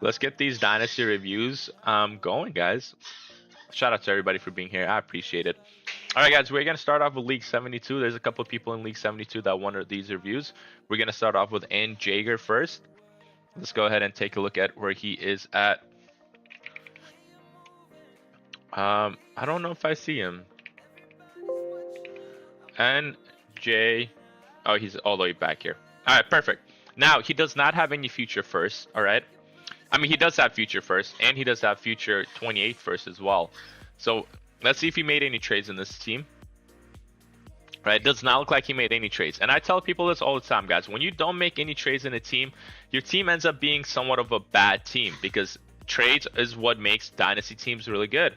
let's get these dynasty reviews going, guys. Shout out to everybody for being here. I appreciate it. All right, guys, we're going to start off with League 72. There's a couple of people in League 72 that wanted these reviews. We're going to start off with N. Jager first. Let's go ahead and take a look at where he is at. I don't know if I see him. NJ. Oh, he's all the way back here. All right, perfect. Now, he does not have any future first, all right? I mean, he does have future first, and he does have future 28 first as well. So let's see if he made any trades in this team. Right, it does not look like he made any trades. And I tell people this all the time, guys. When you don't make any trades in a team, your team ends up being somewhat of a bad team because trades is what makes dynasty teams really good.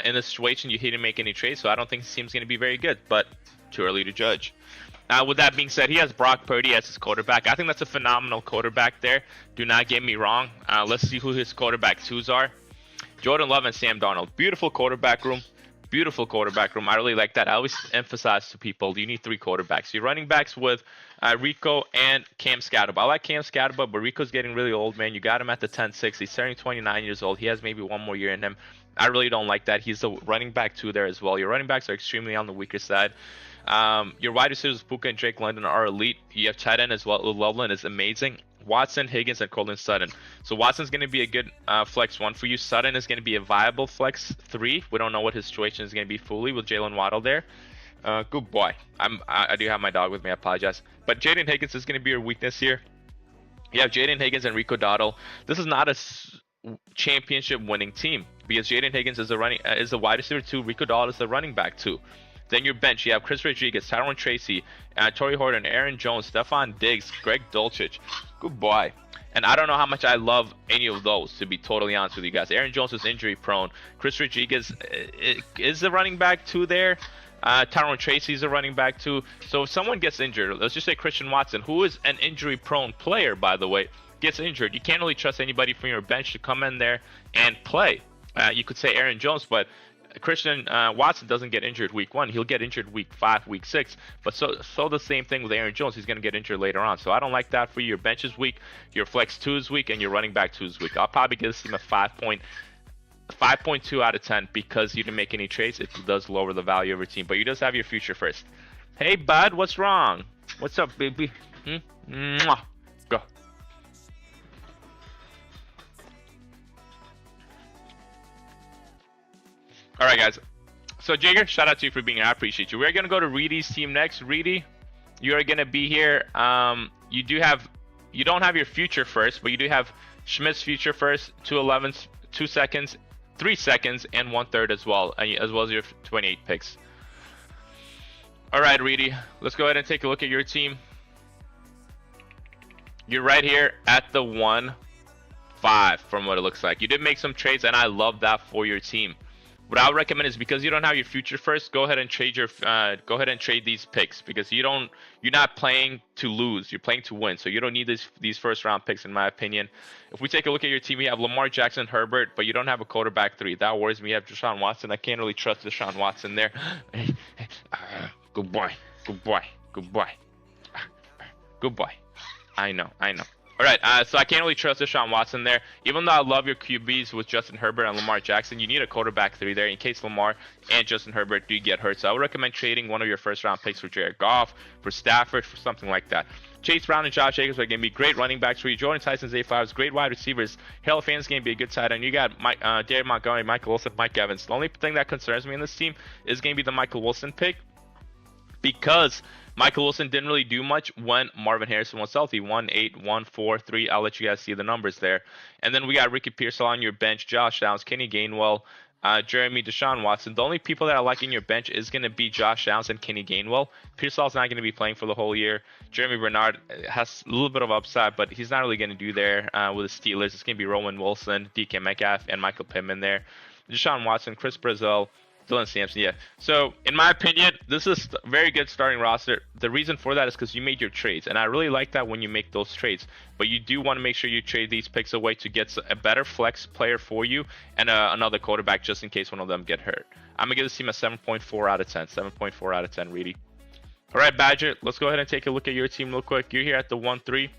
In this situation, you didn't make any trades, so I don't think this team's going to be very good, but too early to judge. With that being said, he has Brock Purdy as his quarterback. I think that's a phenomenal quarterback there. Do not get me wrong. Let's see who his quarterback twos are. Jordan Love and Sam Darnold. Beautiful quarterback room. Beautiful quarterback room. I really like that. I always emphasize to people, you need 3 quarterbacks. Your running backs with Rico and Cam Scatterbo. I like Cam Scatterbo, but Rico's getting really old, man. You got him at the 10-6. He's turning 29 years old. He has maybe 1 more year in him. I really don't like that. He's the running back 2 there as well. Your running backs are extremely on the weaker side. Your wide receivers, Puka and Drake London, are elite. You have tight end as well. Loveland is amazing. Watson, Higgins, and Cortland Sutton. So Watson's going to be a good flex 1 for you. Sutton is going to be a viable flex 3. We don't know what his situation is going to be fully with Jalen Waddle there. Good boy. I do have my dog with me. I apologize. But Jaden Higgins is going to be your weakness here. You have Jaden Higgins and Rico Dowdle. This is not a championship winning team because Jaden Higgins is a wide receiver 2. Rico Dowdle is the running back 2. Then your bench, you have Chris Rodriguez, Tyron Tracy, Torrey Horton, Aaron Jones, Stephon Diggs, Greg Dulcich. Good boy. And I don't know how much I love any of those, to be totally honest with you guys. Aaron Jones is injury prone. Chris Rodriguez is the running back 2 there. Tyron Tracy is a running back 2. So if someone gets injured, let's just say Christian Watson, who is an injury prone player, by the way, gets injured. You can't really trust anybody from your bench to come in there and play. You could say Aaron Jones, but Christian Watson doesn't get injured week 1. He'll get injured week 5, week 6. But so the same thing with Aaron Jones. He's going to get injured later on. So I don't like that for you. Your bench is weak, your flex 2 is weak, and your running back 2 is weak. I'll probably give this team a 5.2 out of 10 because you didn't make any trades. It does lower the value of your team. But you does have your future first. Hey, bud, what's wrong? What's up, baby? Mwah. Go. All right, guys. So, Jager, shout out to you for being here. I appreciate you. We're going to go to Reedy's team next. Reedy, you are going to be here. You don't have your future first, but you do have Schmidt's future first, 2/11, 2 seconds, 3 seconds, and 1/3 as well as your 28 picks. All right, Reedy, let's go ahead and take a look at your team. You're right here at the 1-5 from what it looks like. You did make some trades, and I love that for your team. What I would recommend is because you don't have your future first, go ahead and trade these picks because you're not playing to lose, you're playing to win. So you don't need these first round picks in my opinion. If we take a look at your team, you have Lamar Jackson, Herbert, but you don't have a quarterback 3. That worries me. You have Deshaun Watson. I can't really trust Deshaun Watson there. Good boy. Good boy. Good boy. Good boy. I know. All right, so I can't really trust Deshaun Watson there. Even though I love your QBs with Justin Herbert and Lamar Jackson, you need a quarterback 3 there in case Lamar and Justin Herbert do get hurt. So I would recommend trading one of your first-round picks for Jared Goff, for Stafford, for something like that. Chase Brown and Josh Jacobs are going to be great running backs for you. Jordan Tyson's A5s, great wide receivers. Harold Fann's going to be a good tight end. You got David Montgomery, Michael Wilson, Mike Evans. The only thing that concerns me in this team is going to be the Michael Wilson pick because Michael Wilson didn't really do much when Marvin Harrison was healthy. 1-8, 1-4, 3. I'll let you guys see the numbers there. And then we got Ricky Pearsall on your bench, Josh Downs, Kenny Gainwell, Jeremy, Deshaun Watson. The only people that I like in your bench is going to be Josh Downs and Kenny Gainwell. Pearsall's not going to be playing for the whole year. Jeremy Bernard has a little bit of upside, but he's not really going to do there with the Steelers. It's going to be Roman Wilson, DK Metcalf, and Michael Pittman there. Deshaun Watson, Chris Brazil, Dylan Sampson, yeah. So, in my opinion, this is a very good starting roster. The reason for that is because you made your trades, and I really like that when you make those trades. But you do want to make sure you trade these picks away to get a better flex player for you and another quarterback just in case one of them get hurt. I'm going to give this team a 7.4 out of 10. 7.4 out of 10, Reedy. All right, Badger, let's go ahead and take a look at your team real quick. You're here at the 1-3.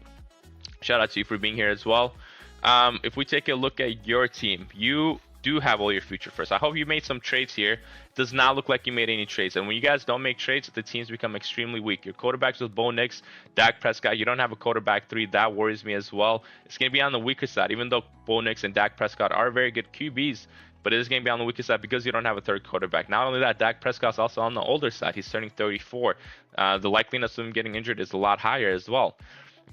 Shout out to you for being here as well. If we take a look at your team, you do have all your future first. I hope you made some trades here. Does not look like you made any trades. And when you guys don't make trades, the teams become extremely weak. Your quarterbacks with Bo Nix, Dak Prescott. You don't have a quarterback 3. That worries me as well. It's going to be on the weaker side, even though Bo Nix and Dak Prescott are very good QBs. But it is going to be on the weaker side because you don't have a third quarterback. Not only that, Dak Prescott's also on the older side. He's turning 34. The likeliness of him getting injured is a lot higher as well.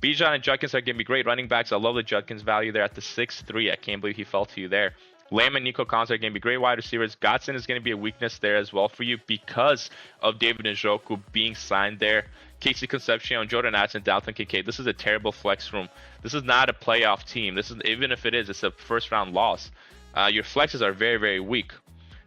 Bijan and Judkins are going to be great running backs. I love the Judkins value there at the 6'3". I can't believe he fell to you there. Lamb and Nico Collins are going to be great wide receivers. Godson is going to be a weakness there as well for you because of David Njoku being signed there. Casey Concepcion, Jordan Addison, Dalton Kincaid. This is a terrible flex room. This is not a playoff team. This is, even if it is, it's a first round loss. Your flexes are very, very weak.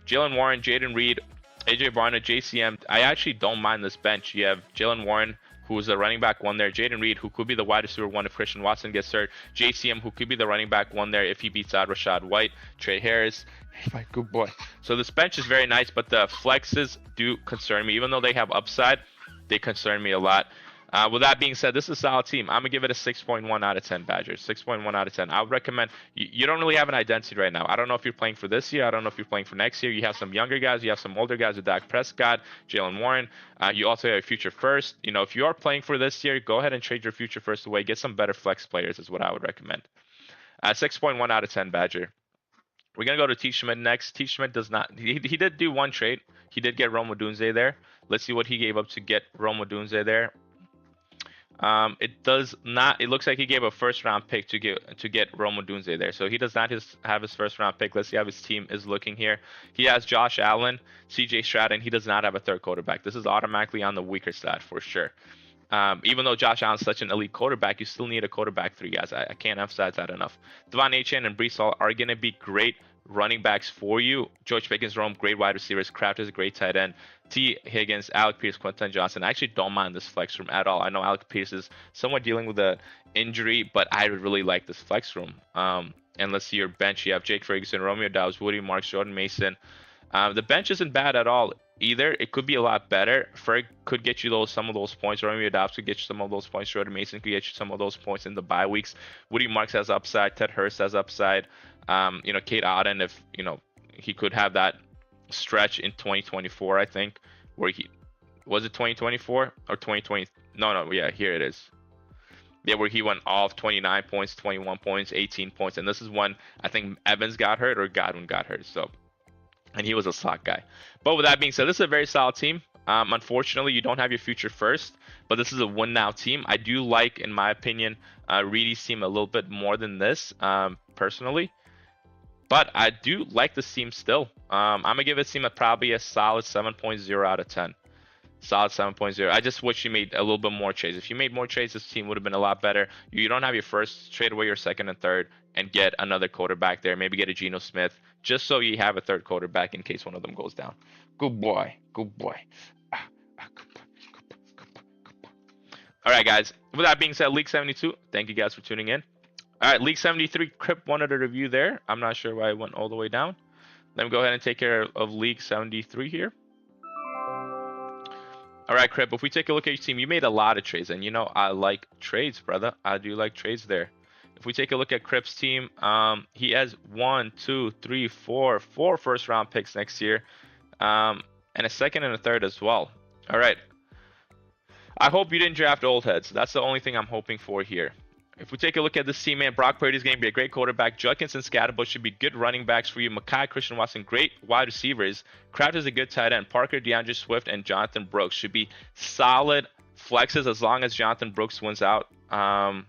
Jalen Warren, Jaden Reed, AJ Barnett, JCM. I actually don't mind this bench. You have Jalen Warren, who's the running back 1 there. Jaden Reed, who could be the wide receiver 1 if Christian Watson gets hurt. JCM, who could be the running back 1 there if he beats out Rashad White. Trey Harris. Hey, my good boy. So this bench is very nice, but the flexes do concern me. Even though they have upside, they concern me a lot. With that being said, this is a solid team. I'm going to give it a 6.1 out of 10, Badgers. 6.1 out of 10. I would recommend, you don't really have an identity right now. I don't know if you're playing for this year. I don't know if you're playing for next year. You have some younger guys. You have some older guys with Dak Prescott, Jalen Warren. You also have a future first. You know, if you are playing for this year, go ahead and trade your future first away. Get some better flex players is what I would recommend. 6.1 out of 10, Badger. We're going to go to T. Schmidt next. T. Schmidt does not, he did do one trade. He did get Rome Odunze there. Let's see what he gave up to get Rome Odunze there. It does not. It looks like he gave a first-round pick to get Rome Odunze there. So he does not have his first-round pick. Let's see how his team is looking here. He has Josh Allen, C.J. Stroud, and he does not have a third quarterback. This is automatically on the weaker side for sure. Even though Josh Allen's such an elite quarterback, you still need a quarterback 3, guys. I can't emphasize that enough. Devon Achane and Brees Hall are going to be great running backs for you. George Pickens, Rome, great wide receivers. Kraft is a great tight end. T. Higgins, Alec Pierce, Quentin Johnson. I actually don't mind this flex room at all. I know Alec Pierce is somewhat dealing with an injury, but I really like this flex room. And let's see your bench. You have Jake Ferguson, Romeo Doubs, Woody Marks, Jordan Mason. The bench isn't bad at all either. It could be a lot better. Ferg could get you some of those points. Romeo Doubs could get you some of those points. Jordan Mason could get you some of those points in the bye weeks. Woody Marks has upside. Ted Hurst has upside. Kate Auden, if he could have that stretch in 2024, I think, where he was it 2024 or 2020? No, yeah, here it is. Yeah, where he went off 29 points, 21 points, 18 points, and this is when I think Evans got hurt or Godwin got hurt. So, and he was a slot guy. But with that being said, this is a very solid team. Unfortunately, you don't have your future first, but this is a win now team. I do like, in my opinion, Reedy's team a little bit more than this, personally. But I do like this team still. I'm going to give this team probably a solid 7.0 out of 10. Solid 7.0. I just wish you made a little bit more trades. If you made more trades, this team would have been a lot better. You don't have your first, trade away your second and third and get another quarterback there. Maybe get a Geno Smith just so you have a third quarterback in case one of them goes down. Good boy. Good boy. All right, guys. With that being said, League 72, thank you guys for tuning in. All right, League 73, Crip wanted a review there. I'm not sure why it went all the way down. Let me go ahead and take care of League 73 here. All right, Crip, if we take a look at your team, you made a lot of trades. And, I like trades, brother. I do like trades there. If we take a look at Crip's team, he has 4 first-round picks next year. And a second and a third as well. All right. I hope you didn't draft old heads. That's the only thing I'm hoping for here. If we take a look at this team, man, Brock Purdy is going to be a great quarterback. Judkins and Scatterbush should be good running backs for you. Makai, Christian Watson, great wide receivers. Kraft is a good tight end. Parker, DeAndre Swift, and Jonathan Brooks should be solid flexes as long as Jonathan Brooks wins out, Chuba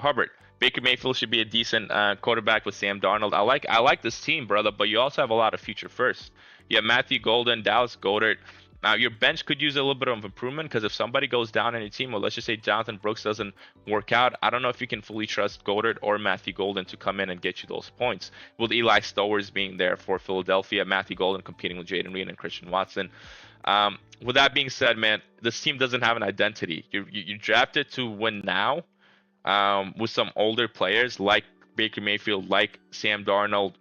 Hubbard. Baker Mayfield should be a decent quarterback with Sam Darnold. I like this team, brother, but you also have a lot of future first. You have Matthew Golden, Dallas Goedert. Now, your bench could use a little bit of improvement because if somebody goes down on your team, or let's just say Jonathan Brooks doesn't work out, I don't know if you can fully trust Goddard or Matthew Golden to come in and get you those points. With Eli Stowers being there for Philadelphia, Matthew Golden competing with Jaden Reed and Christian Watson. With that being said, man, this team doesn't have an identity. You drafted to win now with some older players like Baker Mayfield, like Sam Darnold,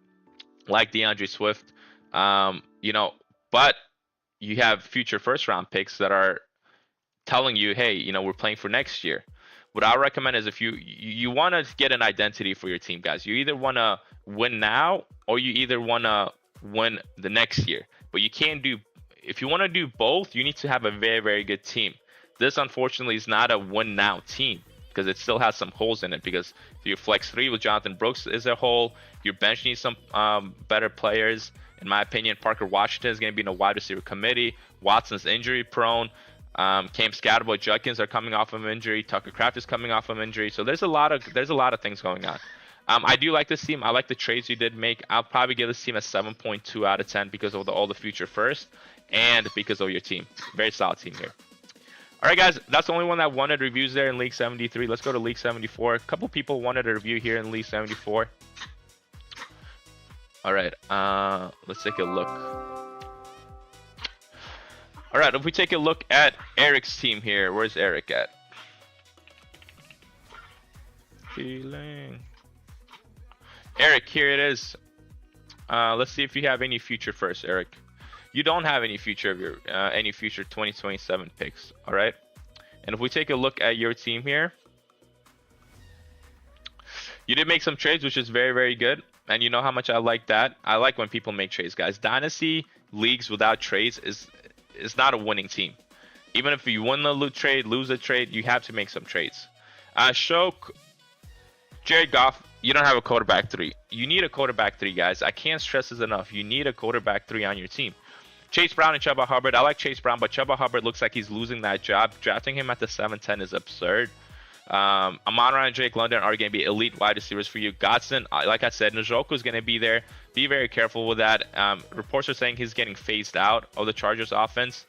like DeAndre Swift, but you have future first-round picks that are telling you, hey, we're playing for next year. what I recommend is if you want to get an identity for your team, guys. You either want to win now or you either want to win the next year. But you can't do, if you want to do both, you need to have a very, very good team. This, unfortunately, is not a win now team because it still has some holes in it. Because your flex 3 with Jonathan Brooks is a hole. Your bench needs some better players. In my opinion, Parker Washington is going to be in a wide receiver committee. Watson's injury prone. Cam Scatterboy, Judkins are coming off of injury. Tucker Kraft is coming off of injury. So there's a lot of things going on. I do like this team. I like the trades you did make. I'll probably give this team a 7.2 out of 10 because of all the future first and because of your team. Very solid team here. All right, guys, that's the only one that wanted reviews there in League 73. Let's go to League 74. A couple people wanted a review here in League 74. All right, let's take a look. All right, if we take a look at Eric's team here, where's Eric at? Feeling. Eric, here it is. Let's see if you have any future first, Eric. You don't have any future of your any future 2027 picks, all right? And if we take a look at your team here, you did make some trades, which is very, very good. And you know how much I like that. I like when people make trades, guys. Dynasty leagues without trades is not a winning team. Even if you win the trade, lose a trade, you have to make some trades. Jared Goff, you don't have a quarterback 3. You need a quarterback 3, guys. I can't stress this enough. You need a quarterback 3 on your team. Chase Brown and Chuba Hubbard. I like Chase Brown, but Chuba Hubbard looks like he's losing that job. Drafting him at the 7-10 is absurd. Amon-Ra and Drake London are going to be elite wide receivers for you. Godson, like I said, Njoku is going to be there. Be very careful with that. Reports are saying he's getting phased out of the Chargers offense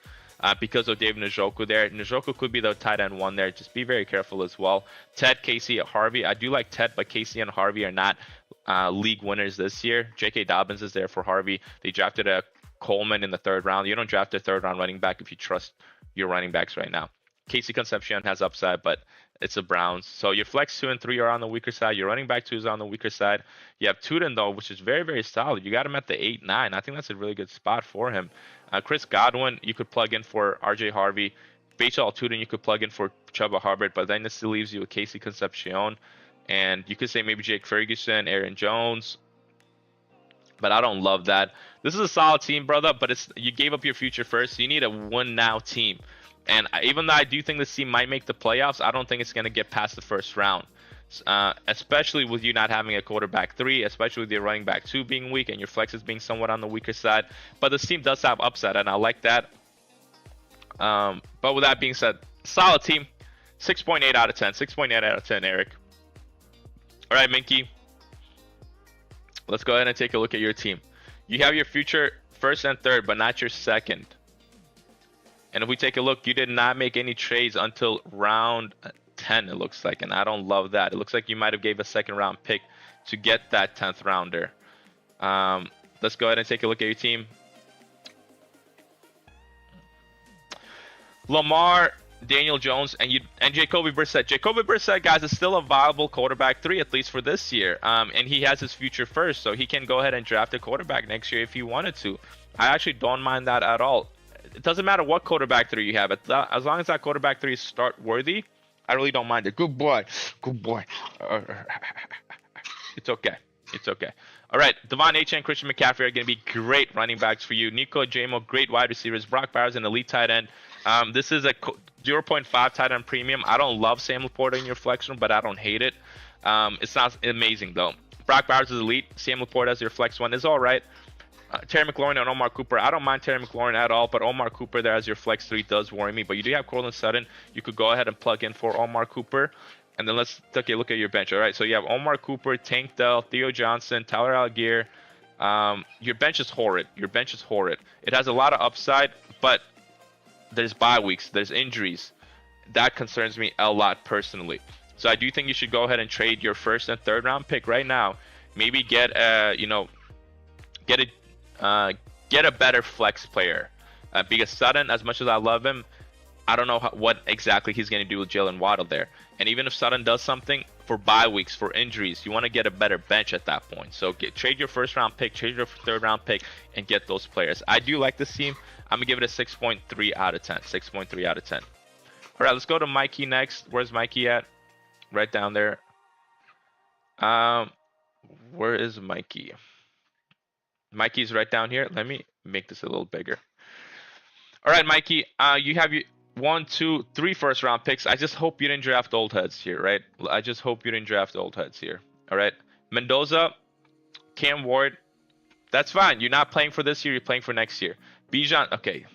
because of David Njoku there. Njoku could be the tight end 1 there. Just be very careful as well. Ted, Casey, Harvey. I do like Ted, but Casey and Harvey are not league winners this year. J.K. Dobbins is there for Harvey. They drafted a Coleman in the 3rd round. You don't draft a 3rd round running back if you trust your running backs right now. Casey Concepcion has upside, but it's the Browns. So your flex 2 and 3 are on the weaker side. Your running back 2 is on the weaker side. You have Tuden, though, which is very, very solid. You got him at the 8-9. I think that's a really good spot for him. Chris Godwin, you could plug in for RJ Harvey. Basal Tuden, you could plug in for Chuba Hubbard, but then this still leaves you with Casey Concepcion. And you could say maybe Jake Ferguson, Aaron Jones. But I don't love that. This is a solid team, brother, but you gave up your future first. So you need a win-now team. And even though I do think this team might make the playoffs, I don't think it's going to get past the 1st round. Especially with you not having a quarterback 3, especially with your running back 2 being weak and your flexes being somewhat on the weaker side. But this team does have upside, and I like that. But with that being said, solid team. 6.8 out of 10. 6.8 out of 10, Eric. All right, Minky. Let's go ahead and take a look at your team. You have your future 1st and 3rd, but not your 2nd. And if we take a look, you did not make any trades until round 10, it looks like. And I don't love that. It looks like you might have gave a 2nd round pick to get that 10th rounder. Let's go ahead and take a look at your team. Lamar, Daniel Jones, and Jacoby Brissett. Jacoby Brissett, guys, is still a viable quarterback 3, at least for this year. And he has his future first, so he can go ahead and draft a quarterback next year if he wanted to. I actually don't mind that at all. It doesn't matter what quarterback 3 you have. As long as that quarterback 3 is start worthy, I really don't mind it. Good boy. Good boy. It's okay. It's okay. All right. Devon H. and Christian McCaffrey are going to be great running backs for you. Nico Jamo, great wide receivers. Brock Bowers, an elite tight end. This is a 0.5 tight end premium. I don't love Sam Laporta in your flex room, but I don't hate it. It's not amazing, though. Brock Bowers is elite. Sam Laporta as your flex 1 is all right. Terry McLaurin and Omar Cooper. I don't mind Terry McLaurin at all, but Omar Cooper there as your flex 3 does worry me. But you do have Courtland Sutton. You could go ahead and plug in for Omar Cooper. And then let's take a look at your bench. All right, so you have Omar Cooper, Tank Dell, Theo Johnson, Tyler Algier. Your bench is horrid. Your bench is horrid. It has a lot of upside, but there's bye weeks. There's injuries. That concerns me a lot personally. So I do think you should go ahead and trade your 1st and 3rd round pick right now. Maybe get a better flex player because Sutton, as much as I love him, I don't know what exactly he's going to do with Jalen Waddle there. And even if Sutton does something for bye weeks, for injuries, you want to get a better bench at that point. So trade your 1st round pick, trade your 3rd round pick, and get those players. I do like this team. I'm going to give it a 6.3 out of 10. 6.3 out of 10. All right, let's go to Mikey next. Where's Mikey at? right down there. Um, where is Mikey? Mikey's right down here. Let me make this a little bigger. All right, Mikey. You have your 1, 2, 3 first round picks. I just hope you didn't draft old heads here, right? I just hope you didn't draft old heads here. All right. Mendoza, Cam Ward. That's fine. You're not playing for this year. You're playing for next year. Bijan. Okay.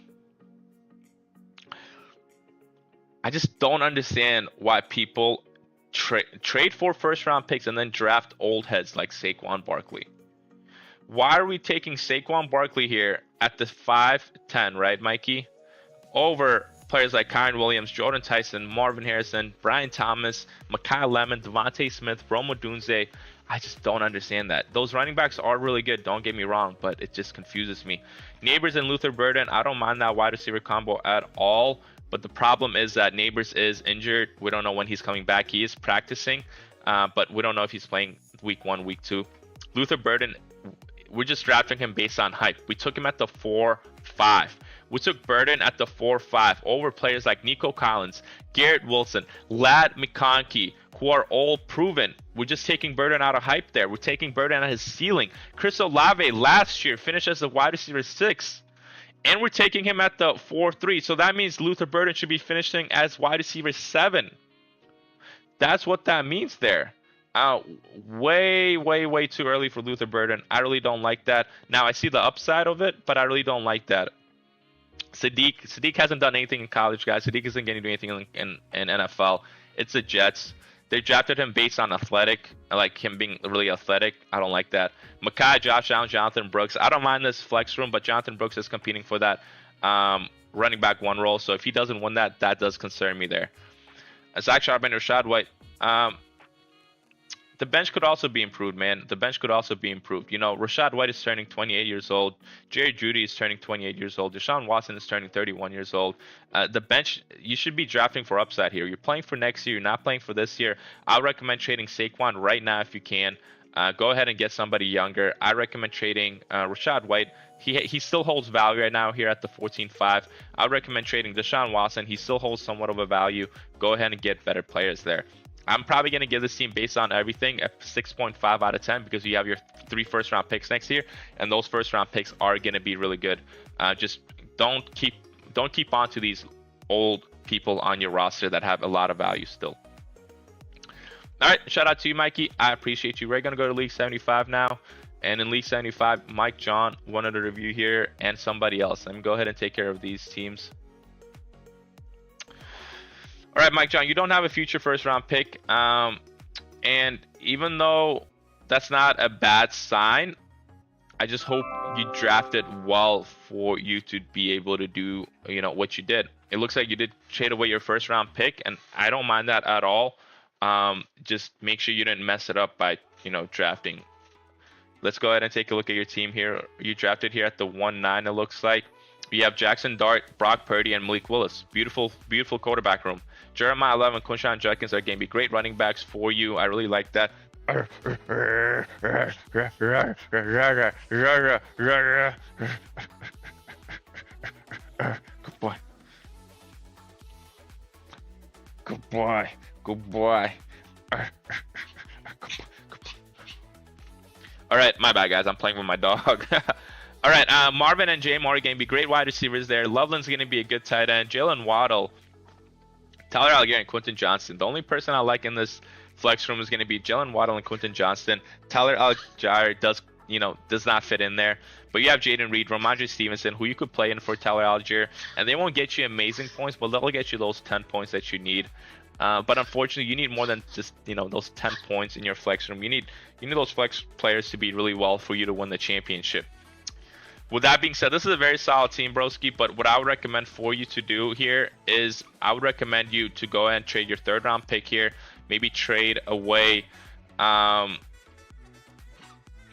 I just don't understand why people trade for first round picks and then draft old heads like Saquon Barkley. Why are we taking Saquon Barkley here at the 5-10, right, Mikey? Over players like Kyron Williams, Jordan Tyson, Marvin Harrison, Brian Thomas, Mekhi Lemon, Devontae Smith, Rome Odunze. I just don't understand that. Those running backs are really good, don't get me wrong, but it just confuses me. Neighbors and Luther Burden, I don't mind that wide receiver combo at all, but the problem is that Neighbors is injured. We don't know when he's coming back. He is practicing, but we don't know if he's playing week 1, week 2. Luther Burden, we're just drafting him based on hype. We took him at the 4-5. We took Burden at the 4-5 over players like Nico Collins, Garrett Wilson, Ladd McConkey, who are all proven. We're just taking Burden out of hype there. We're taking Burden at his ceiling. Chris Olave last year finished as a wide receiver 6. And we're taking him at the 4-3. So that means Luther Burden should be finishing as wide receiver 7. That's what that means there. Way too early for Luther Burden. I really don't like that. Now I see the upside of it, but I really don't like that. Sadiq hasn't done anything in college, guys. Sadiq isn't going to do anything in NFL. It's the Jets. They drafted him based on athletic, like him being really athletic. I don't like that. Mekhi, Josh Allen, Jonathan Brooks. I don't mind this flex room, but Jonathan Brooks is competing for that running back 1 role. So if he doesn't win that, that does concern me there. Zach Charbonnet and Rashad White. The bench could also be improved, man. The bench could also be improved. You know, Rashad White is turning 28 years old. Jerry Jeudy is turning 28 years old. Deshaun Watson is turning 31 years old. The bench, you should be drafting for upside here. You're playing for next year. You're not playing for this year. I recommend trading Saquon right now if you can. Go ahead and get somebody younger. I recommend trading Rashad White. He still holds value right now here at the 14-5. I recommend trading Deshaun Watson. He still holds somewhat of a value. Go ahead and get better players there. I'm probably going to give this team based on everything a 6.5 out of 10 because you have your 3 first-round picks next year, and those first-round picks are going to be really good. Just don't keep on to these old people on your roster that have a lot of value still. All right, shout out to you, Mikey. I appreciate you. We're going to go to League 75 now, and in League 75, Mike John wanted a review here, and somebody else. Let me go ahead and take care of these teams. All right, Mike John, you don't have a future first-round pick, and even though that's not a bad sign, I just hope you drafted well for you to be able to do, you know, what you did. It looks like you did trade away your first-round pick, and I don't mind that at all. Just make sure you didn't mess it up by, you know, drafting. Let's go ahead and take a look at your team here. You drafted here at the 1-9, it looks like. You have Jackson Dart, Brock Purdy, and Malik Willis. Beautiful quarterback room. Jeremiah Love and Quinshon Judkins are going to be great running backs for you. I really like that. Good boy. Good boy. Good boy. All right, my bad, guys. I'm playing with my dog. All right, Marvin and Jay Moore are going to be great wide receivers there. Loveland's going to be a good tight end. Jalen Waddle, Tyler Algier, and Quentin Johnston. The only person I like in this flex room is going to be Jalen Waddle and Quentin Johnston. Tyler Algier does not fit in there. But you have Jaden Reed, Ramondre Stevenson, who you could play in for Tyler Algier, and they won't get you amazing points, but they'll get you those 10 points that you need. But unfortunately, you need more than just, you know, those 10 points in your flex room. You need those flex players to be really well for you to win the championship. With that being said, this is a very solid team, broski, but what I would recommend for you to do here is I would recommend you to go ahead and trade your 3rd round pick here. Maybe trade away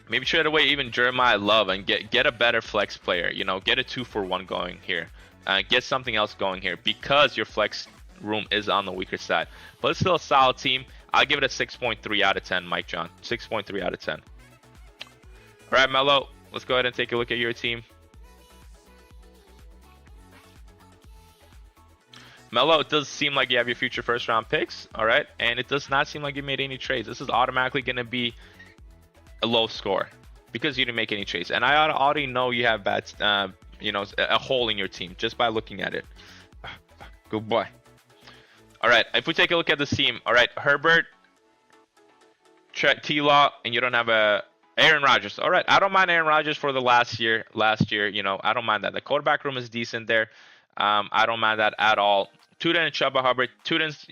even Jeremiah Love and get a better flex player. You know, get a 2-for-1 going here. Get something else going here because your flex room is on the weaker side. But it's still a solid team. I'll give it a 6.3 out of 10, Mike John. 6.3 out of 10. All right, Mello. Let's go ahead and take a look at your team. Melo, it does seem like you have your future first round picks, all right, and it does not seem like you made any trades. This is automatically going to be a low score because you didn't make any trades, and I already know you have bad, a hole in your team just by looking at it. Good boy. All right, if we take a look at this team, all right, Herbert, T-Law, and you don't have a Aaron Rodgers. All right, I don't mind Aaron Rodgers for the last year, I don't mind that. The quarterback room is decent there. I don't mind that at all. Tuden and Chuba Hubbard. Tuden's,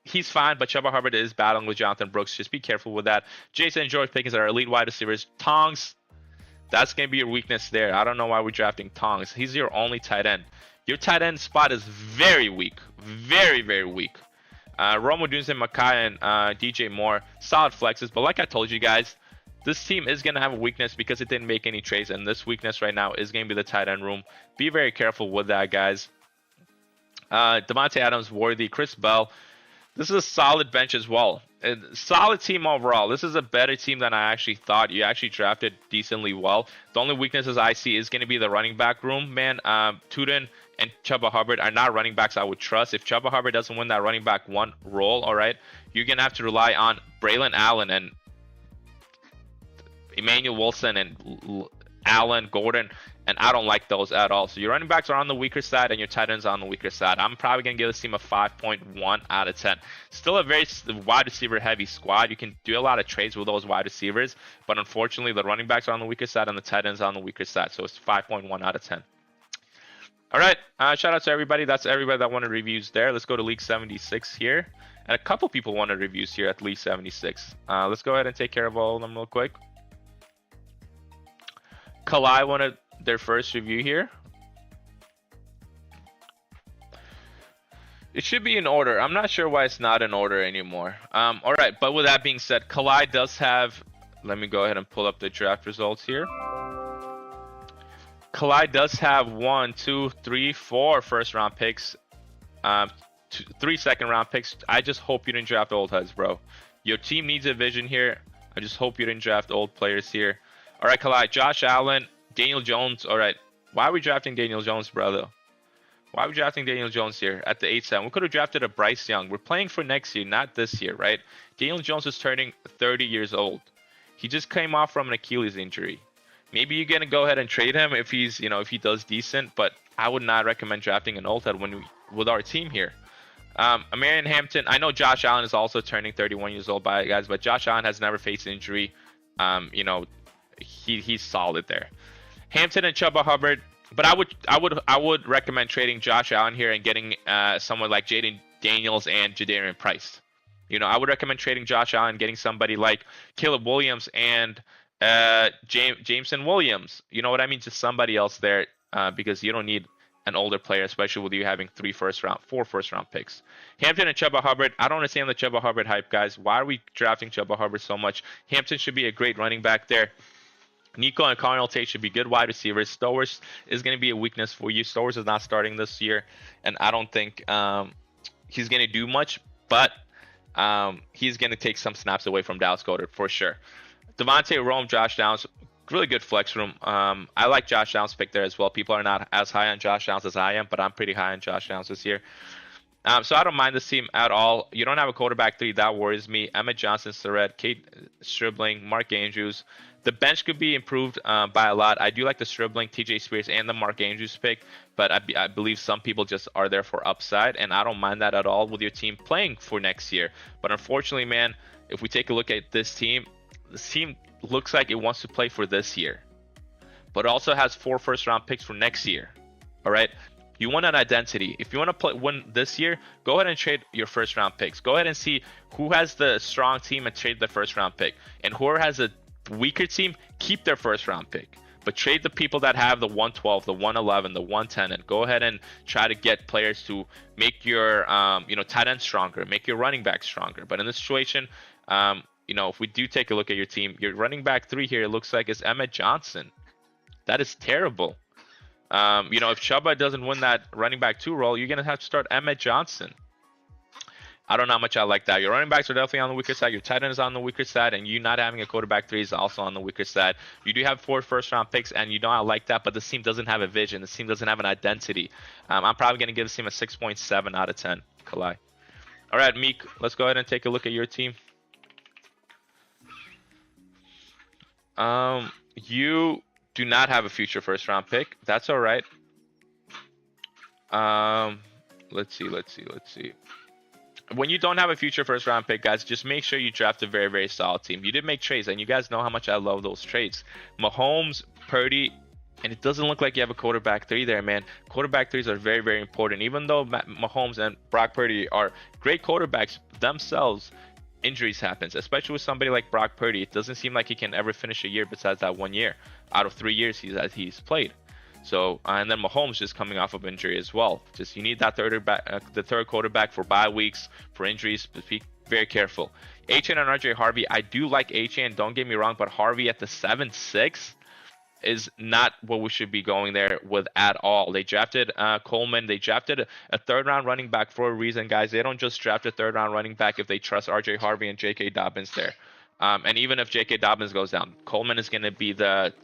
he's fine, but Chuba Hubbard is battling with Jonathan Brooks. Just be careful with that. Jason and George Pickens are elite wide receivers. Tongs, that's going to be your weakness there. I don't know why we're drafting Tongs. He's your only tight end. Your tight end spot is very weak. Very, very weak. Romo Dunson, Makai, and DJ Moore, solid flexes. But like I told you guys, this team is going to have a weakness because it didn't make any trades. And this weakness right now is going to be the tight end room. Be very careful with that, guys. Devontae Adams, Worthy, Chris Bell. This is a solid bench as well. A solid team overall. This is a better team than I actually thought. You actually drafted decently well. The only weaknesses I see is going to be the running back room, man. Tuden and Chuba Hubbard are not running backs I would trust. If Chuba Hubbard doesn't win that running back one role, all right, you're going to have to rely on Braylon Allen and Emmanuel Wilson and Allen, Gordon, and I don't like those at all. So your running backs are on the weaker side and your tight ends are on the weaker side. I'm probably going to give this team a 5.1 out of 10. Still a very wide receiver heavy squad. You can do a lot of trades with those wide receivers, but unfortunately the running backs are on the weaker side and the tight ends are on the weaker side. So it's 5.1 out of 10. All right, shout out to everybody. That's everybody that wanted reviews there. Let's go to League 76 here. And a couple people wanted reviews here at League 76. Let's go ahead and take care of all of them real quick. Kalai wanted their first review here. It should be in order. I'm not sure why it's not in order anymore. All right, but with that being said, Kalai does have, let me go ahead and pull up the draft results here. Kalai does have 1, 2, 3, 4 first round picks, 3 second round picks. I just hope you didn't draft old heads, bro. Your team needs a vision here. I just hope you didn't draft old players here. All right, Kalai, Josh Allen, Daniel Jones. All right, why are we drafting Daniel Jones, brother? Why are we drafting Daniel Jones here at the 8-7? We could have drafted a Bryce Young. We're playing for next year, not this year, right? Daniel Jones is turning 30 years old. He just came off from an Achilles injury. Maybe you're gonna go ahead and trade him if he's, if he does decent, but I would not recommend drafting an old head with our team here. Marion Hampton. I know Josh Allen is also turning 31 years old, guys, but Josh Allen has never faced injury. He's solid there. Hampton and Chuba Hubbard, but I would recommend trading Josh Allen here and getting someone like Jaden Daniels and Jadarian Price. I would recommend trading Josh Allen, getting somebody like Caleb Williams and Jameson Williams. You know what I mean? Just somebody else there because you don't need an older player, especially with you having 4 first round picks. Hampton and Chuba Hubbard. I don't understand the Chuba Hubbard hype, guys. Why are we drafting Chuba Hubbard so much? Hampton should be a great running back there. Nico and Connell Tate should be good wide receivers. Stowers is going to be a weakness for you. Stowers is not starting this year, and I don't think he's going to do much, but he's going to take some snaps away from Dallas Goedert for sure. Devontae Rome, Josh Downs, really good flex room. I like Josh Downs' pick there as well. People are not as high on Josh Downs as I am, but I'm pretty high on Josh Downs this year. So I don't mind this team at all. You don't have a quarterback 3. That worries me. Emmett Johnson, Surratt, Kate Stribling, Mark Andrews. The bench could be improved by a lot. I do like the Stribling, TJ Spears, and the Mark Andrews pick, but I believe some people just are there for upside, and I don't mind that at all with your team playing for next year. But unfortunately, man, if we take a look at this team looks like it wants to play for this year, but also has 4 first-round picks for next year. All right? You want an identity. If you want to win this year, go ahead and trade your first-round picks. Go ahead and see who has the strong team and trade the first-round pick, and whoever has a weaker team, keep their first-round pick. But trade the people that have the 112, the 111, the 110, and go ahead and try to get players to make your tight end stronger, make your running back stronger. But in this situation, if we do take a look at your team, your running back 3 here, it looks like it's Emmett Johnson. That is terrible. If Chuba doesn't win that running back 2 role, you're going to have to start Emmett Johnson. I don't know how much I like that. Your running backs are definitely on the weaker side. Your tight end is on the weaker side, and you not having a quarterback 3 is also on the weaker side. You do have 4 first-round picks, and you know I like that, but this team doesn't have a vision. This team doesn't have an identity. I'm probably going to give this team a 6.7 out of 10. Kalai. All right, Meek, let's go ahead and take a look at your team. You do not have a future first-round pick. That's all right. Let's see. When you don't have a future first round pick, guys, just make sure you draft a very, very solid team. You did make trades, and you guys know how much I love those trades. Mahomes, Purdy, and it doesn't look like you have a quarterback 3 there, man. Quarterback 3s are very, very important. Even though Mahomes and Brock Purdy are great quarterbacks themselves, injuries happens, especially with somebody like Brock Purdy. It doesn't seem like he can ever finish a year besides that 1 year out of 3 years he's played. So, and then Mahomes just coming off of injury as well. Just you need that the third quarterback for bye weeks, for injuries. Be very careful. Achane and RJ Harvey, I do like Achane, don't get me wrong, but Harvey at the 7-6 is not what we should be going there with at all. They drafted Coleman. They drafted a third-round running back for a reason, guys. They don't just draft a third-round running back if they trust RJ Harvey and J.K. Dobbins there. And even if J.K. Dobbins goes down, Coleman is going to be the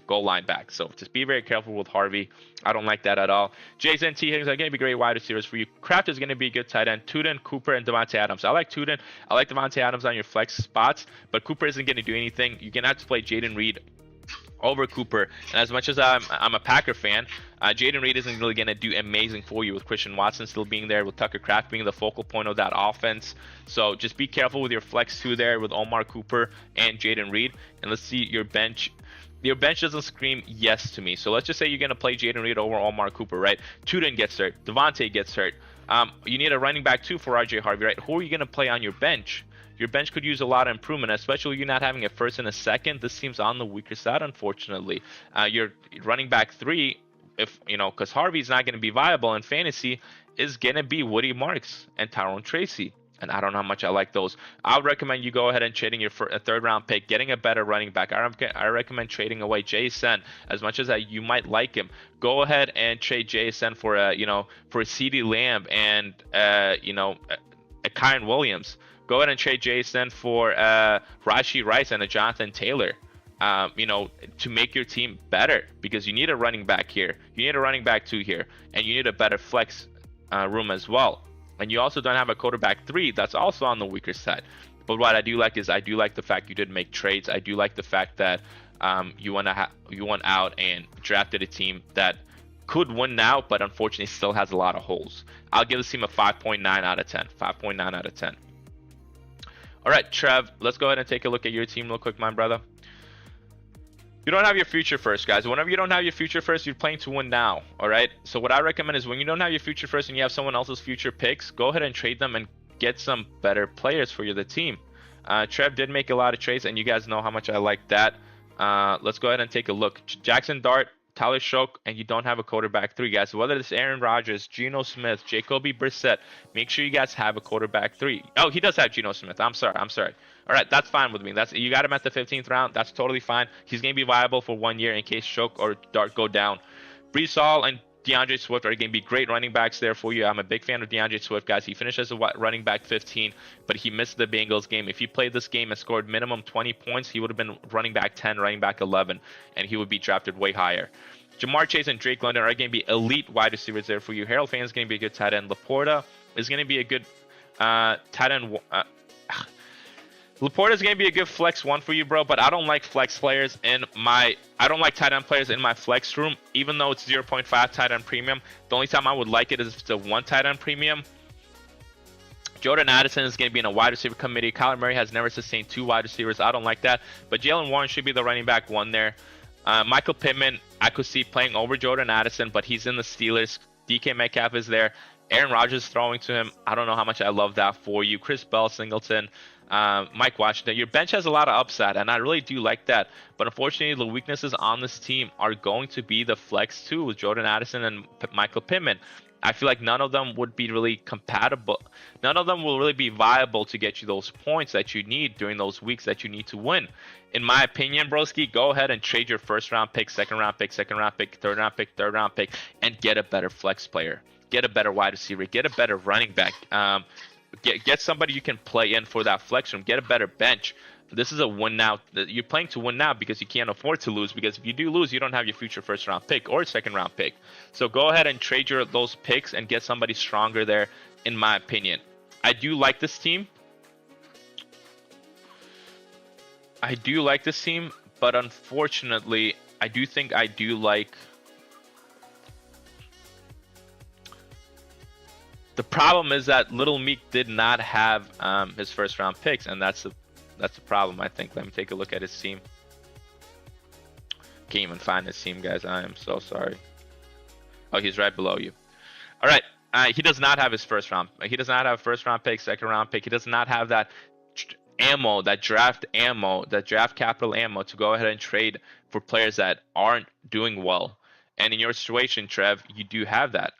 goal line back. So just be very careful with Harvey. I don't like that at all. Jason T. Higgins are going to be great wide receivers for you. Kraft is going to be a good tight end. Tuden, Cooper, and Devontae Adams. I like Tuden. I like Devontae Adams on your flex spots, but Cooper isn't going to do anything. You're going to have to play Jaden Reed over Cooper. And as much as I'm a Packer fan, Jaden Reed isn't really going to do amazing for you with Christian Watson still being there, with Tucker Kraft being the focal point of that offense. So just be careful with your flex 2 there with Omar Cooper and Jaden Reed. And let's see your bench. Your bench doesn't scream yes to me. So let's just say you're going to play Jaden Reed over Omar Cooper, right? Tuden gets hurt. Devontae gets hurt. You need a running back 2 for RJ Harvey, right? Who are you going to play on your bench? Your bench could use a lot of improvement, especially you not having a first and a second. This seems on the weaker side, unfortunately. Your running back 3, if you know, because Harvey's not going to be viable in fantasy, is going to be Woody Marks and Tyrone Tracy. And I don't know how much I like those. I would recommend you go ahead and trading your a third-round pick, getting a better running back. I recommend trading away Jason. As much as you might like him, go ahead and trade Jason for a CeeDee Lamb and a Kyren Williams. Go ahead and trade Jason for Rashee Rice and a Jonathan Taylor. To make your team better, because you need a running back here, you need a running back 2 here, and you need a better flex room as well. And you also don't have a quarterback 3 that's also on the weaker side. But what I do like is I do like the fact you did make trades. I do like the fact that you went out and drafted a team that could win now, but unfortunately still has a lot of holes. I'll give this team a 5.9 out of 10. 5.9 out of 10. All right, Trev, let's go ahead and take a look at your team real quick, my brother. You don't have your future first, guys. Whenever you don't have your future first, you're playing to win now, all right? So what I recommend is when you don't have your future first and you have someone else's future picks, go ahead and trade them and get some better players for the team. Trev did make a lot of trades, and you guys know how much I like that. Let's go ahead and take a look. Jackson Dart, Tyler Shoke, and you don't have a quarterback 3, guys. So whether it's Aaron Rodgers, Geno Smith, Jacoby Brissett, make sure you guys have a quarterback 3. Oh, he does have Geno Smith. I'm sorry. All right, that's fine with me. You got him at the 15th round. That's totally fine. He's going to be viable for 1 year in case Shoke or Dart go down. Brees Hall and DeAndre Swift are going to be great running backs there for you. I'm a big fan of DeAndre Swift, guys. He finished as a running back 15, but he missed the Bengals game. If he played this game and scored minimum 20 points, he would have been running back 10, running back 11, and he would be drafted way higher. Jamar Chase and Drake London are going to be elite wide receivers there for you. Harold Fan is going to be a good tight end. Laporta is going to be a good tight end. Laporta is going to be a good flex 1 for you, bro, but I don't like flex players I don't like tight end players in my flex room, even though it's 0.5 tight end premium. The only time I would like it is if it's a 1 tight end premium. Jordan Addison is going to be in a wide receiver committee. Kyler Murray has never sustained 2 wide receivers. I don't like that, but Jalen Warren should be the running back 1 there. Michael Pittman, I could see playing over Jordan Addison, but he's in the Steelers. DK Metcalf is there. Aaron Rodgers throwing to him. I don't know how much I love that for you. Chris Bell, Singleton, Mike Washington. Your bench has a lot of upside, and I really do like that. But unfortunately, the weaknesses on this team are going to be the flex 2 with Jordan Addison and Michael Pittman. I feel like none of them would be really compatible. None of them will really be viable to get you those points that you need during those weeks that you need to win. In my opinion, broski, go ahead and trade your first round pick, second round pick, third round pick, and get a better flex player. Get a better wide receiver. Get a better running back. Get somebody you can play in for that flex room. Get a better bench. This is a win now. You're playing to win now because you can't afford to lose. Because if you do lose, you don't have your future first round pick or second round pick. So go ahead and trade those picks and get somebody stronger there, in my opinion. I do like this team. But unfortunately, I do think I do like. The problem is that Little Meek did not have his first round picks, and that's the problem, I think. Let me take a look at his team. Can't even find his team, guys. I am so sorry. Oh, he's right below you. All right. He does not have his first round. He does not have a first round pick, second round pick. He does not have that ammo, that draft capital ammo to go ahead and trade for players that aren't doing well. And in your situation, Trev, you do have that.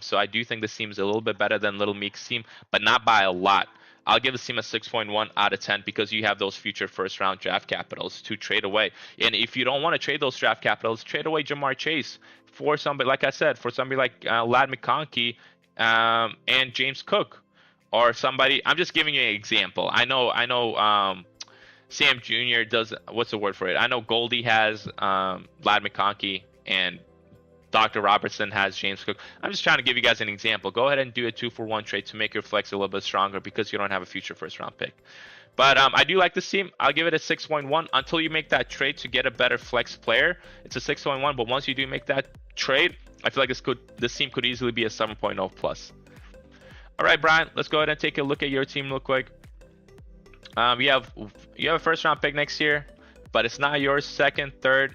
So I do think this team is a little bit better than Little Meek's team, but not by a lot. I'll give this team a 6.1 out of 10 because you have those future first-round draft capitals to trade away. And if you don't want to trade those draft capitals, trade away Jamar Chase for somebody, like I said, for somebody like Ladd McConkey and James Cook, or somebody. I'm just giving you an example. I know. Sam Jr. does. What's the word for it? I know Goldie has Ladd McConkey and Dr. Robertson has James Cook. I'm just trying to give you guys an example. Go ahead and do a 2-for-1 trade to make your flex a little bit stronger because you don't have a future first round pick. But I do like this team. I'll give it a 6.1 until you make that trade to get a better flex player. It's a 6.1, but once you do make that trade, I feel like this team could easily be a 7.0 plus. All right, Brian, let's go ahead and take a look at your team real quick. You have a first round pick next year, but it's not yours. Second, third.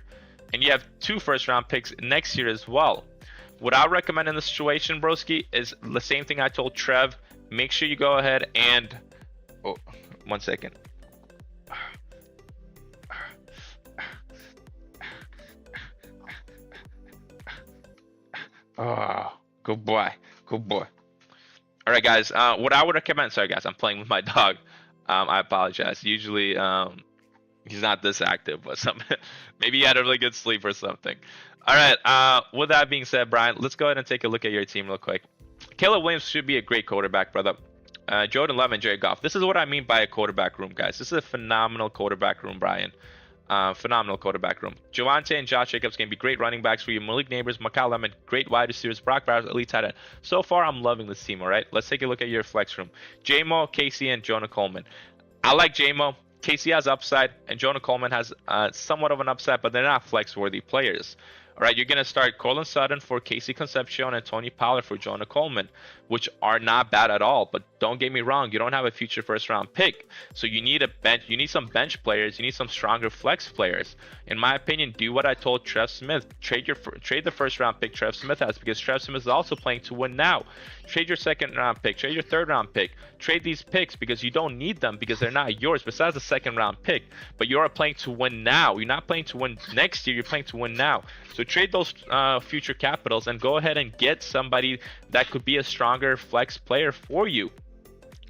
And you have 2 first-round picks next year as well. What I recommend in this situation, broski, is the same thing I told Trev. Make sure you go ahead and... Oh, 1 second. Oh, good boy. Good boy. All right, guys. What I would recommend... Sorry, guys. I'm playing with my dog. I apologize. Usually... he's not this active, but maybe he had a really good sleep or something. All right. With that being said, Brian, let's go ahead and take a look at your team real quick. Caleb Williams should be a great quarterback, brother. Jordan Love and Jared Goff. This is what I mean by a quarterback room, guys. This is a phenomenal quarterback room, Brian. Phenomenal quarterback room. Javonte and Josh Jacobs can be great running backs for you. Malik Neighbors, Mekhi Lemon, great wide receivers. Brock Bowers, elite tight end. So far, I'm loving this team, all right? Let's take a look at your flex room. J-Mo, Casey, and Jonah Coleman. I like J-Mo. Casey has upside, and Jonah Coleman has somewhat of an upside, but they're not flex-worthy players. All right, you're going to start Cortland Sutton for Casey Concepcion and Tony Pollard for Jonah Coleman, which are not bad at all. But don't get me wrong, you don't have a future first-round pick, so you need a bench. You need some bench players. You need some stronger flex players. In my opinion, do what I told Trev Smith. Trade the first-round pick Trev Smith has, because Trev Smith is also playing to win now. Trade your second-round pick. Trade your third-round pick. Trade these picks because you don't need them because they're not yours. Besides the second-round pick, but you are playing to win now. You're not playing to win next year. You're playing to win now. So trade those future capitals and go ahead and get somebody that could be a stronger flex player for you.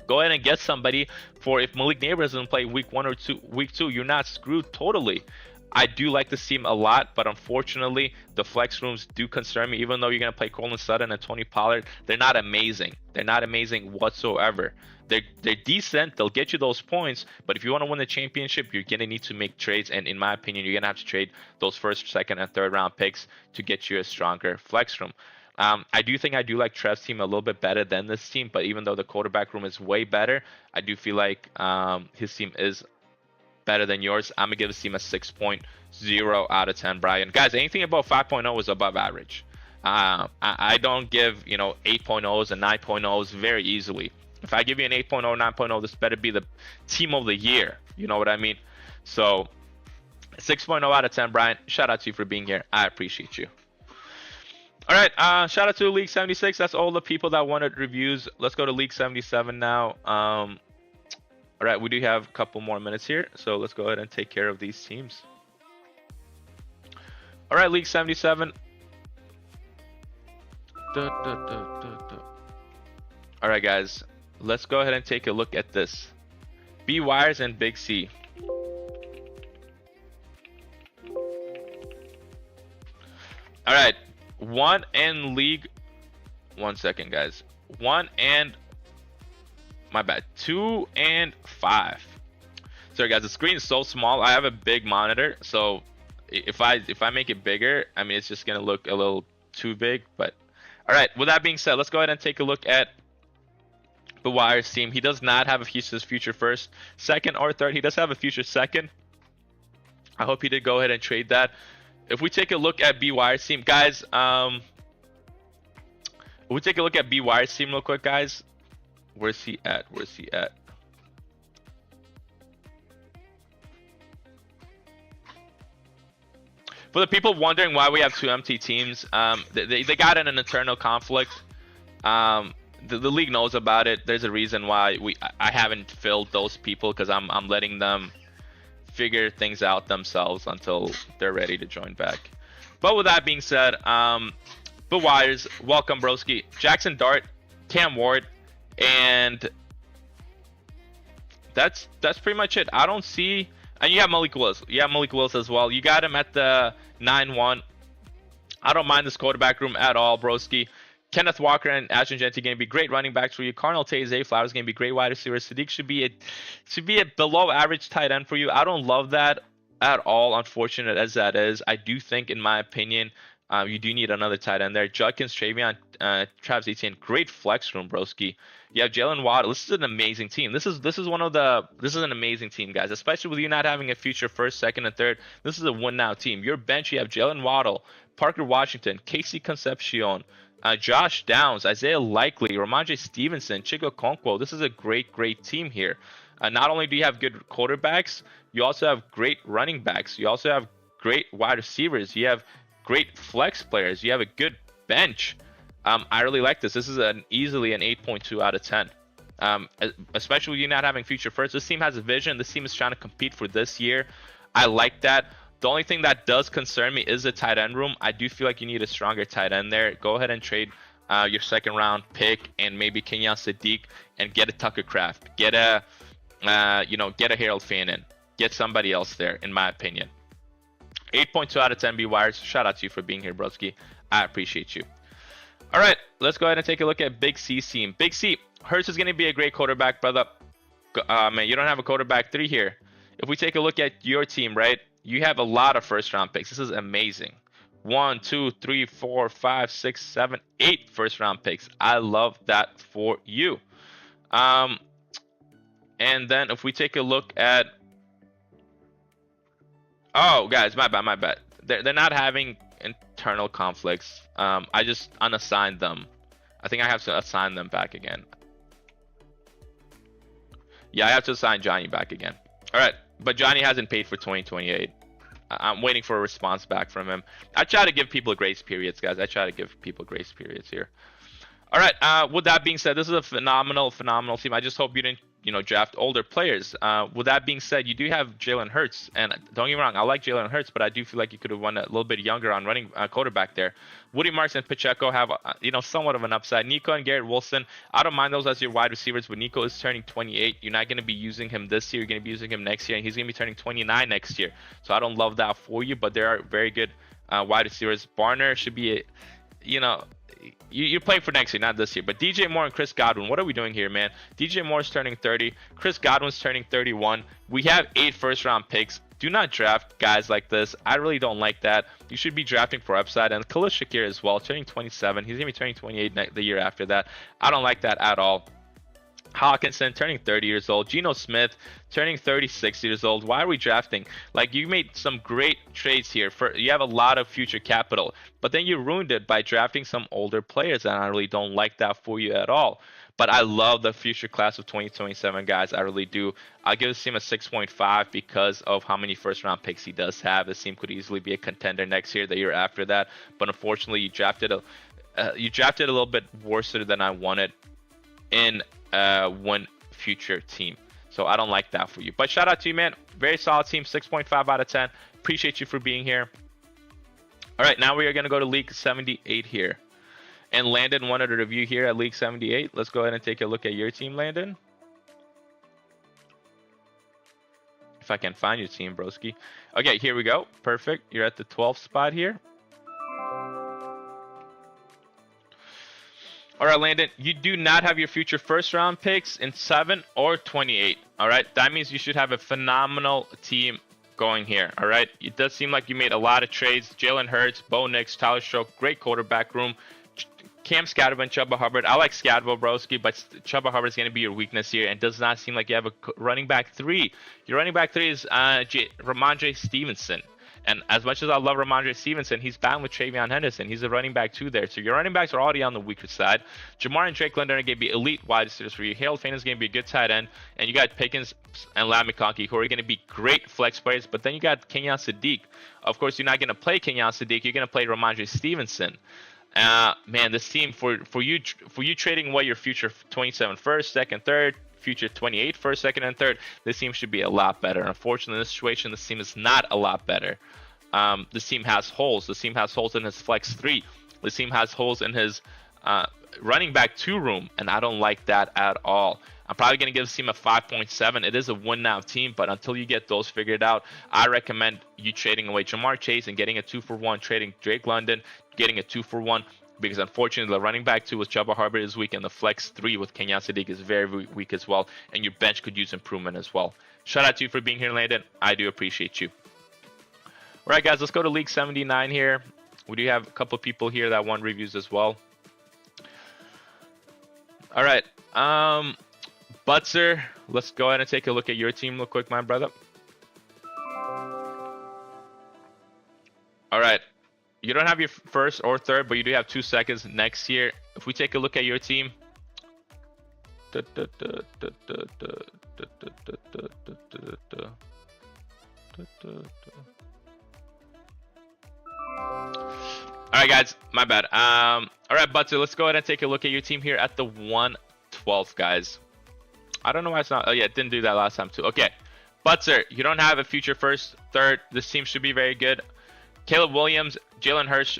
Go ahead and get somebody for if Malik Neighbors doesn't play week 1 or week 2, you're not screwed totally. I do like this team a lot, but unfortunately, the flex rooms do concern me. Even though you're going to play Cortland Sutton and Tony Pollard, they're not amazing. They're not amazing whatsoever. They're decent. They'll get you those points, but if you want to win the championship, you're going to need to make trades, and in my opinion, you're going to have to trade those first, second, and third round picks to get you a stronger flex room. I do think I do like Trev's team a little bit better than this team, but even though the quarterback room is way better, I do feel like his team is better than yours. I'm going to give this team a 6.0 out of 10, Brian. Guys, anything above 5.0 is above average. I don't give, 8.0s and 9.0s very easily. If I give you an 8.0, 9.0, this better be the team of the year. You know what I mean? So 6.0 out of 10, Brian. Shout out to you for being here. I appreciate you. All right, shout out to League 76. That's all the people that wanted reviews. Let's go to League 77 now. All right, we do have a couple more minutes here, so let's go ahead and take care of these teams. All right, League 77. All right, guys, let's go ahead and take a look at this. B Wires and Big C. All right. One and league. 1 second, guys. 1 and My bad. 2 and 5. Sorry guys, the screen is so small. I have a big monitor, so if I make it bigger, I mean it's just gonna look a little too big. But all right. With that being said, let's go ahead and take a look at the Wires team. He does not have a future first, second, or third. He does have a future second. I hope he did go ahead and trade that. If we take a look at B Wires team, guys, if we take a look at B Wires team real quick, guys. Where's he at? Where's he at? For the people wondering why we have 2 empty teams, they got in an internal conflict. The league knows about it. There's a reason why I haven't filled those people, because I'm letting them figure things out themselves until they're ready to join back. But with that being said, the Wires, welcome broski, Jackson Dart, Cam Ward, and that's pretty much it. I don't see. And you have Malik Willis. You have Malik Willis as well. You got him at the 9-1. I don't mind this quarterback room at all, broski. Kenneth Walker and Ashton Genty going to be great running backs for you. Cardinal Zay Flowers going to be great wide receivers. Sadiq should be a below average tight end for you. I don't love that at all, unfortunate as that is. I do think, in my opinion, you do need another tight end there. Judkins, Travion, Travis Etienne, great flex room, broski. You have Jalen Waddle. This is an amazing team. This is an amazing team, guys. Especially with you not having a future first, second, and third. This is a win now team. Your bench, you have Jalen Waddle, Parker Washington, Casey Concepcion, Josh Downs, Isaiah Likely, Ramondre Stevenson, Chico Okonkwo. This is a great team here. Not only do you have good quarterbacks, you also have great running backs. You also have great wide receivers. You have great flex players. You have a good bench. I really like this. This is easily an 8.2 out of 10. Especially with you not having future first. This team has a vision. This team is trying to compete for this year. I like that. The only thing that does concern me is the tight end room. I do feel like you need a stronger tight end there. Go ahead and trade your second round pick and maybe Kenyon Sadiq and get a Tucker Kraft. Get a Harold Fannin. Get somebody else there, in my opinion. 8.2 out of 10 B Wires. Shout out to you for being here, broski. I appreciate you. All right, let's go ahead and take a look at Big C's team. Big C, Hurts is going to be a great quarterback, brother. Man, you don't have a quarterback 3 here. If we take a look at your team, right, you have a lot of first-round picks. This is amazing. 1, 2, 3, 4, 5, 6, 7, 8 first-round picks. I love that for you. And then if we take a look at... Oh, guys, my bad. They're not having internal conflicts. I just unassigned them. I think I have to assign them back again. Yeah, I have to assign Johnny back again. All right, but Johnny hasn't paid for 2028. I'm waiting for a response back from him. I try to give people grace periods, guys. I try to give people grace periods here. All right, with that being said, this is a phenomenal team. I just hope you didn't, draft older players. With that being said, you do have Jalen Hurts, and don't get me wrong, I like Jalen Hurts, but I do feel like you could have won a little bit younger on running quarterback there. Woody Marks and Pacheco have, somewhat of an upside. Nico and Garrett Wilson, I don't mind those as your wide receivers, but Nico is turning 28. You're not going to be using him this year. You're going to be using him next year, and he's going to be turning 29 next year. So I don't love that for you, but there are very good wide receivers. Barner should be, you're playing for next year, not this year. But DJ Moore and Chris Godwin, what are we doing here, man? DJ Moore's turning 30. Chris Godwin's turning 31. We have 8 first-round picks. Do not draft guys like this. I really don't like that. You should be drafting for upside. And Khalil Shakir as well, turning 27. He's going to be turning 28 the year after that. I don't like that at all. Hawkinson turning 30 years old. Geno Smith turning 36 years old. Why are we drafting? Like, you made some great trades here. You have a lot of future capital, but then you ruined it by drafting some older players, and I really don't like that for you at all. But I love the future class of 2027, guys. I really do. I'll give this team a 6.5 because of how many first-round picks he does have. This team could easily be a contender next year, the year after that. But unfortunately, you drafted a little bit worse than I wanted in one future team. So I don't like that for you. But shout out to you, man. Very solid team. 6.5 out of 10. Appreciate you for being here. All right, now we are going to go to League 78 here. And Landon wanted a review here at League 78. Let's go ahead and take a look at your team, Landon. If I can find your team, broski. Okay, here we go. Perfect. You're at the 12th spot here. All right, Landon, you do not have your future first round picks in 7 or 28. All right, that means you should have a phenomenal team going here. All right, it does seem like you made a lot of trades. Jalen Hurts, Bo Nix, Tyler Stroke, great quarterback room. Cam Scadabo and Chuba Hubbard. I like Scadabo, broski, but Chuba Hubbard is going to be your weakness here, and does not seem like you have a running back 3. Your running back 3 is Ramondre Stevenson. And as much as I love Ramondre Stevenson, he's battling with Travion Henderson. He's a running back 2 there. So your running backs are already on the weaker side. Jamar and Drake London are going to be elite wide receivers for you. Harold Fane is going to be a good tight end. And you got Pickens and Lam McConkey, who are going to be great flex players. But then you got Kenyon Sadiq. Of course, you're not going to play Kenyon Sadiq. You're going to play Ramondre Stevenson. Man, this team, for you trading away your future 27 first, second, third, future 28 first, second, and third, this team should be a lot better. Unfortunately, in this situation, this team is not a lot better. This team has holes. This team has holes in his flex 3. This team has holes in his running back 2 room, and I don't like that at all. I'm probably going to give this team a 5.7. It is a win now team, but until you get those figured out, I recommend you trading away Jamar Chase and getting a 2-for-1, trading Drake London, getting a 2-for-1, because unfortunately the running back 2 with Chuba Hubbard is weak, and the flex 3 with Kenyon Sadiq is very weak as well, and your bench could use improvement as well. Shout out to you for being here, Landon. I do appreciate you. All right, guys, let's go to League 79 here. We do have a couple people here that want reviews as well. All right, Butzer, let's go ahead and take a look at your team real quick, my brother. All right, you don't have your first or third, but you do have 2 seconds next year. If we take a look at your team. All right, guys, my bad. All right, Butzer, let's go ahead and take a look at your team here at the 112th, guys. I don't know why it's not. Oh, yeah, it didn't do that last time, too. Okay, Butzer, you don't have a future first, third. This team should be very good. Caleb Williams, Jalen Hurts.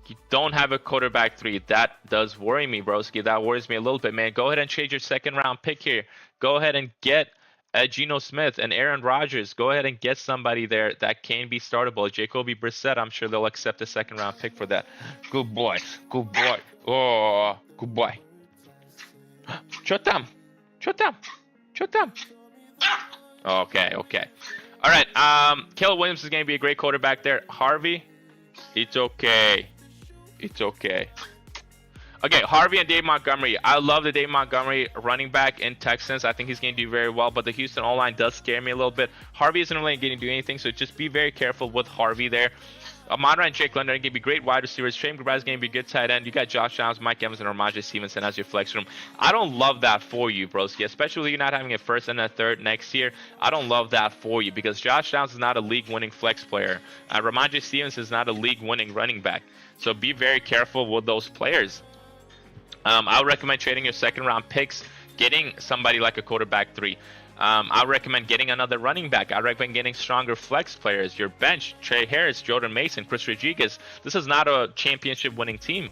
You don't have a quarterback 3. That does worry me, broski. That worries me a little bit, man. Go ahead and trade your second-round pick here. Go ahead and get Geno Smith and Aaron Rodgers. Go ahead and get somebody there that can be startable. Jacoby Brissett, I'm sure they'll accept a second-round pick for that. Good boy. Good boy. Oh, good boy. Shut them. Okay. All right. Caleb Williams is going to be a great quarterback there. Harvey, it's okay. Okay, Harvey and Dave Montgomery. I love the Dave Montgomery running back in Texans. I think he's going to do very well, but the Houston O-line does scare me a little bit. Harvey isn't really going to do anything, so just be very careful with Harvey there. Amon-Ra and Jake London are going to be great wide receivers. Trey McBride is going to be a good tight end. You got Josh Downs, Mike Evans, and Ramondre Stevenson as your flex room. I don't love that for you, broski, especially if you're not having a first and a third next year. I don't love that for you because Josh Downs is not a league-winning flex player. Ramondre Stevenson is not a league-winning running back. So be very careful with those players. I would recommend trading your second-round picks, getting somebody like a quarterback 3. I recommend getting another running back. I recommend getting stronger flex players. Your bench, Trey Harris, Jordan Mason, Chris Rodriguez. This is not a championship-winning team,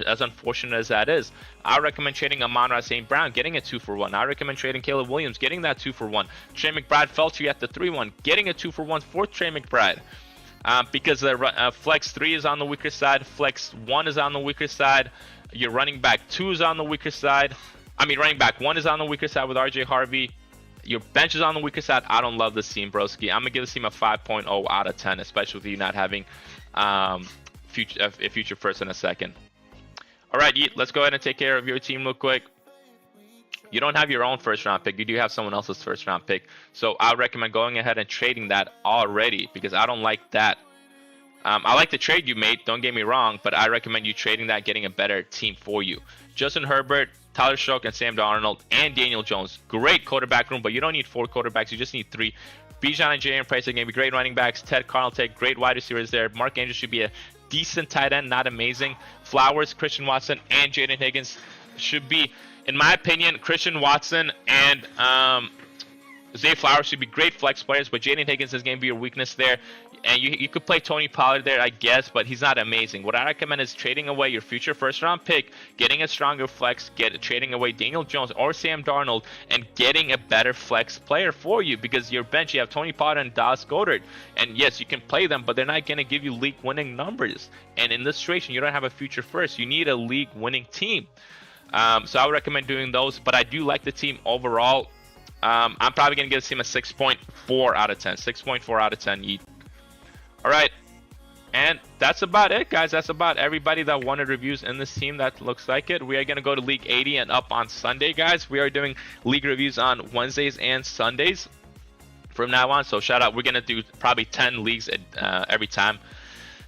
as unfortunate as that is. I recommend trading Amon-Ra St. Brown, getting a 2-for-1. I recommend trading Caleb Williams, getting that 2-for-1. Trey McBride fell to you at the 3-1, getting a 2-for-1 for Trey McBride. Because the flex 3 is on the weaker side, flex 1 is on the weaker side, your running back 2 is on the weaker side. Running back 1 is on the weaker side with RJ Harvey. Your bench is on the weaker side. I don't love this team, broski. I'm going to give this team a 5.0 out of 10, especially with you not having a future first and a second. All right, let's go ahead and take care of your team real quick. You don't have your own first-round pick. You do have someone else's first-round pick. So I recommend going ahead and trading that already because I don't like that. I like the trade you made, don't get me wrong, but I recommend you trading that, getting a better team for you. Justin Herbert, Tyler Stroke, and Sam Darnold, and Daniel Jones. Great quarterback room, but you don't need 4 quarterbacks. You just need 3. Bijan and Jalen Price are going to be great running backs. Ted Carlton, great wide receivers there. Mark Andrews should be a decent tight end, not amazing. Flowers, Christian Watson, and Jaden Higgins should be, in my opinion, Christian Watson and Zay Flowers should be great flex players, but Jaden Higgins is going to be your weakness there. And you could play Tony Pollard there, I guess, but he's not amazing. What I recommend is trading away your future first-round pick, getting a stronger flex, trading away Daniel Jones or Sam Darnold, and getting a better flex player for you, because your bench, you have Tony Pollard and Dallas Goedert. And yes, you can play them, but they're not going to give you league-winning numbers. And in this situation, you don't have a future first. You need a league-winning team. So I would recommend doing those, but I do like the team overall. I'm probably going to give this team a 6.4 out of 10. 6.4 out of 10. All right, and that's about it, guys. That's about everybody that wanted reviews in this team. That looks like it. We are going to go to League 80 and up on Sunday, guys. We are doing league reviews on Wednesdays and Sundays from now on. So shout out. We're going to do probably 10 leagues every time.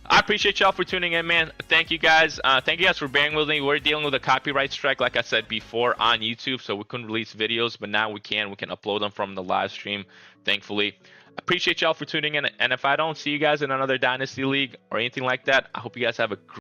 I appreciate y'all for tuning in, man. Thank you guys. Thank you guys for bearing with me. We're dealing with a copyright strike, like I said before, on YouTube, so we couldn't release videos, but now we can. We can upload them from the live stream, thankfully. Appreciate y'all for tuning in, and if I don't see you guys in another Dynasty League or anything like that, I hope you guys have a great